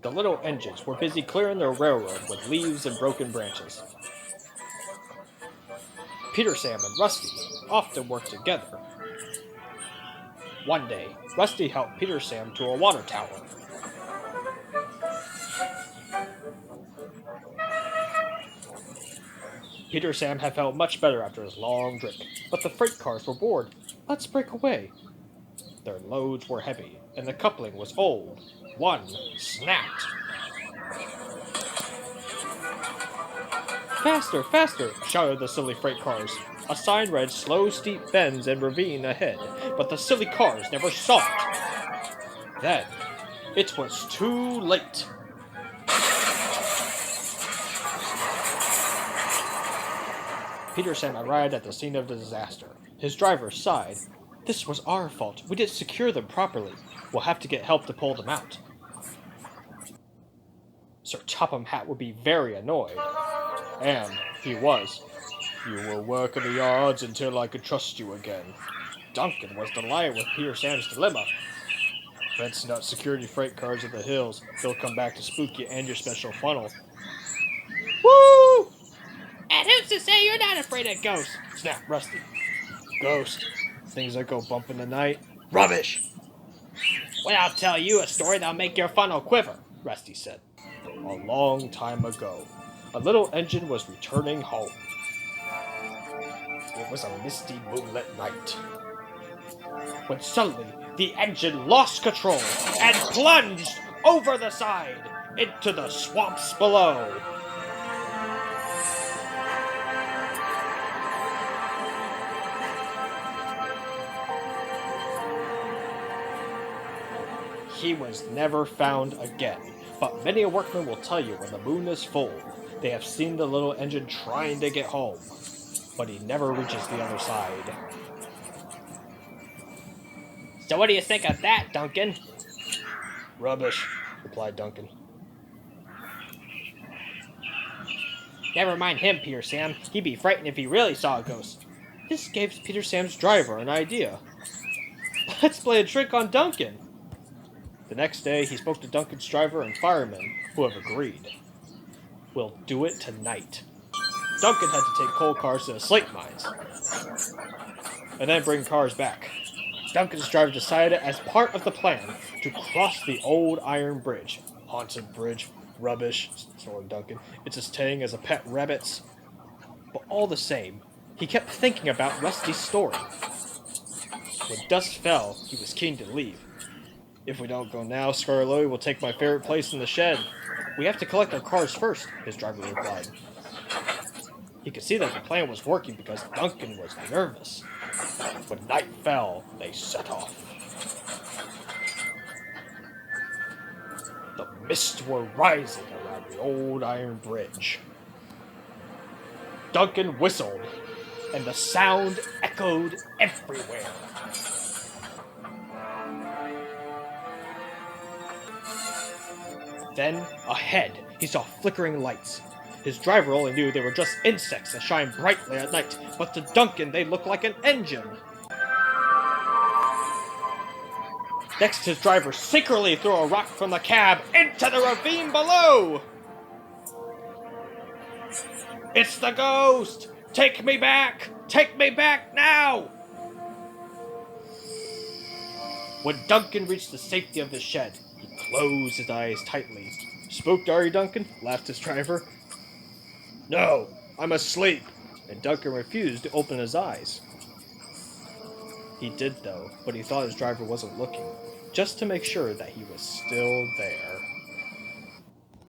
The little engines were busy clearing their railroad with leaves and broken branches. Peter, Sam, and Rusty often worked together. One day, Rusty helped Peter Sam to a water tower. Peter Sam had felt much better after his long drink, but the freight cars were bored. Let's break away. Their loads were heavy, and the coupling was old. One snapped. Faster, faster, shouted the silly freight cars. A sign read slow steep bends and ravine ahead, but the silly cars never saw it. Then, it was too late. Peter Sam arrived at the scene of the disaster. His driver sighed. This was our fault. We didn't secure them properly. We'll have to get help to pull them out. Sir Topham Hatt would be very annoyed. And he was. You will work in the yards until I could trust you again. Duncan was delighted with Peter Sam's dilemma. Fence not security freight cars at the hills. They'll come back to spook you and your special funnel. Woo! And who's to say you're not afraid of ghosts? Snapped Rusty. Ghost. Things that go bump in the night. Rubbish! Well, I'll tell you a story that'll make your funnel quiver, Rusty said. A long time ago, a little engine was returning home. It was a misty moonlit night, when suddenly the engine lost control and plunged over the side into the swamps below. He was never found again, but many a workman will tell you when the moon is full, they have seen the little engine trying to get home, but he never reaches the other side. So what do you think of that, Duncan? Rubbish, replied Duncan. Never mind him, Peter Sam. He'd be frightened if he really saw a ghost. This gave Peter Sam's driver an idea. Let's play a trick on Duncan. The next day, he spoke to Duncan's driver and firemen, who have agreed. We'll do it tonight. Duncan had to take coal cars to the slate mines, and then bring cars back. Duncan's driver decided, as part of the plan, to cross the old iron bridge. Haunted bridge, rubbish, snorted Duncan. It's as tame as a pet rabbit's. But all the same, he kept thinking about Rusty's story. When dusk fell, he was keen to leave. If we don't go now, Scarlet will take my favorite place in the shed. We have to collect our cars first, his driver replied. He could see that the plan was working because Duncan was nervous. When night fell, they set off. The mists were rising around the old iron bridge. Duncan whistled, and the sound echoed everywhere. Then, ahead, he saw flickering lights. His driver only knew they were just insects that shine brightly at night, but to Duncan they looked like an engine. Next, his driver secretly threw a rock from the cab into the ravine below! It's the ghost! Take me back! Take me back now! When Duncan reached the safety of the shed, he closed his eyes tightly. Spooked, are you, Duncan? Laughed his driver. No, I'm asleep. And Duncan refused to open his eyes. He did, though, but he thought his driver wasn't looking, just to make sure that he was still there.